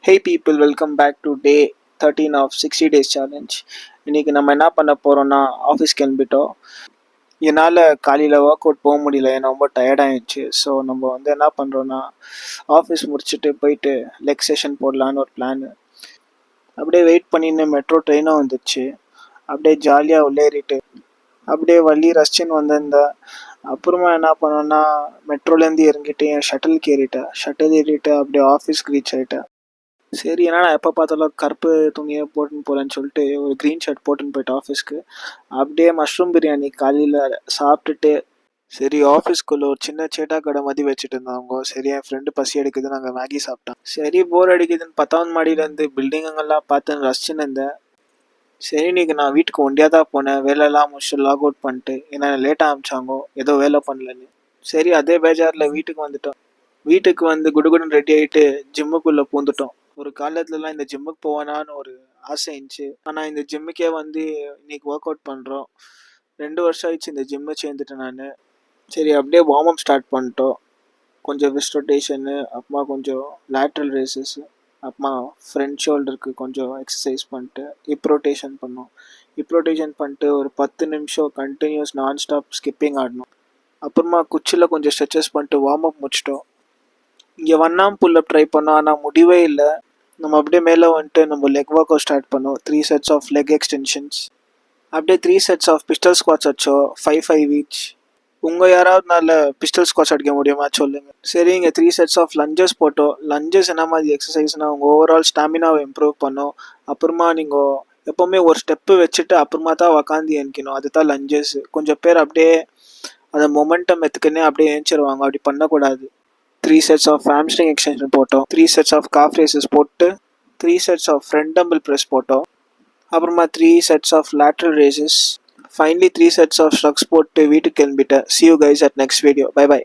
Hey people, welcome back to day 13 of 60 days challenge. இன்னைக்கு நம்ம என்ன பண்ண போறோம்னா ஆஃபீஸ் கிளம்பிட்டோம். என்னால் காலையில் ஒர்க் அவுட் போக முடியல, ஏன்னா ரொம்ப டயர்டாகிடுச்சு. ஸோ நம்ம என்ன பண்ணுறோன்னா ஆஃபீஸ் முடிச்சுட்டு போயிட்டு லெக் செஷன் போடலான்னு ஒரு பிளான். அப்படியே வெயிட் பண்ணின்னு மெட்ரோ ட்ரெயினும் வந்துச்சு. அப்படியே ஜாலியாக உள்ளேறிட்டு அப்படியே வள்ளி ரசிச்சுன்னு வந்திருந்தேன். அப்புறமா என்ன பண்ணோன்னா மெட்ரோலேருந்து இறங்கிட்டு என் ஷட்டிலுக்கு ஏறிட்டு அப்படியே ஆஃபீஸ்க்கு ரீச் ஆகிட்டேன். சரி, என்னடா எப்போ பார்த்தாலும் கருப்பு துணியை போட்டுன்னு போகிறேன்னு சொல்லிட்டு ஒரு க்ரீன் ஷர்ட் போட்டுன்னு போயிட்டேன் ஆஃபீஸ்க்கு. அப்படியே மஷ்ரூம் பிரியாணி காலையில் சாப்பிட்டுட்டு சரி ஆஃபீஸ்க்குள்ளே ஒரு சின்ன சேட்டா கடை மதி வச்சுட்டு இருந்தாங்க. சரி, என் ஃப்ரெண்டு பசி எடுக்குது, நாங்கள் மேகி சாப்பிட்டோம். சரி, போர் அடிக்குதுன்னு 10வது மாடியிலேருந்து பில்டிங்குங்கெல்லாம் பார்த்து ரசிச்சுன்னு இருந்தேன். சரி, இன்னைக்கு நான் வீட்டுக்கு ஒண்டியாக தான் போனேன். வேலையெல்லாம் முடிச்சு லாக் அவுட் பண்ணிட்டு, ஏன்னா லேட்டாக ஆரம்பிச்சாங்கோ, ஏதோ வேலை பண்ணலன்னு. சரி, அதே பேஜாரில் வீட்டுக்கு வந்துட்டோம். வீட்டுக்கு வந்து குடுகுடுன்னு ரெடி ஆகிட்டு ஜிம்முக்குள்ளே பூந்துட்டோம். ஒரு காலத்துலலாம் இந்த ஜிம்முக்கு போவேனான்னு ஒரு ஆசை இருந்துச்சு. ஆனால் இந்த ஜிம்முக்கே வந்து இன்னைக்கு ஒர்க் அவுட் பண்ணுறோம். 2 வருஷம் ஆயிடுச்சு இந்த ஜிம்மை சேர்ந்துட்டேன் நான். சரி, அப்படியே வார்ம் அப் ஸ்டார்ட் பண்ணிட்டோம். கொஞ்சம் விஸ்ட் ரொட்டேஷனு, அப்புறமா கொஞ்சம் லேட்ரல் ரேசஸ்ஸு, அப்புறமா ஃப்ரண்ட் ஷோல்டருக்கு கொஞ்சம் எக்ஸசைஸ் பண்ணிட்டு ஹிப் ரொட்டேஷன் பண்ணோம். ஹிப் ரொட்டேஷன் பண்ணிட்டு ஒரு 10 நிமிஷம் கண்டினியூஸ் நான் ஸ்டாப் ஸ்கிப்பிங் ஆடணும். அப்புறமா குச்சியில் கொஞ்சம் ஸ்ட்ரெச்சஸ் பண்ணிட்டு வார்ம் அப் முடிச்சிட்டோம். இங்கே 1 arm புல்லப் ட்ரை பண்ணோம், ஆனால் முடிவே இல்லை. நம்ம அப்படியே மேலே வந்துட்டு நம்ம லெக் ஒர்க் அவுட் ஸ்டார்ட் பண்ணோம். 3 sets ஆஃப் லெக் எக்ஸ்டென்ஷன்ஸ், அப்படியே 3 sets ஆஃப் பிஸ்டல் ஸ்குவாட்ஸ் அடிச்சோம், 5 ஈச். உங்கள் யாராவதுனால பிஸ்டல் ஸ்குவாட்ஸ் அடிக்க முடியுமா சொல்லுங்கள். சரி, இங்கே 3 sets ஆஃப் லஞ்சஸ் போட்டோம். லஞ்சஸ் என்ன மாதிரி எக்ஸசைஸ்னால் உங்கள் ஓவரால் ஸ்டாமினாவை இம்ப்ரூவ் பண்ணும். அப்புறமா நீங்கள் எப்போவுமே ஒரு ஸ்டெப்பு வச்சுட்டு அப்புறமா தான் உக்காந்து ஏஞ்சிக்கணும், அதுதான் லஞ்சஸ். கொஞ்சம் பேர் அப்படியே அந்த மொமெண்டம் எடுத்துக்கினே அப்படியே ஏஞ்சிருவாங்க, அப்படி பண்ணக்கூடாது. 3 sets ஆஃப் hamstring extension போட்டோம். 3 sets ஆஃப் calf raises போட்டு 3 sets of front dumbbell press போட்டோம். அப்புறமா 3 sets of lateral raises. Finally 3 sets of shrugs போட்டு வீட்டுக்கு கிளம்பிட்டேன். See you guys at next video. Bye bye.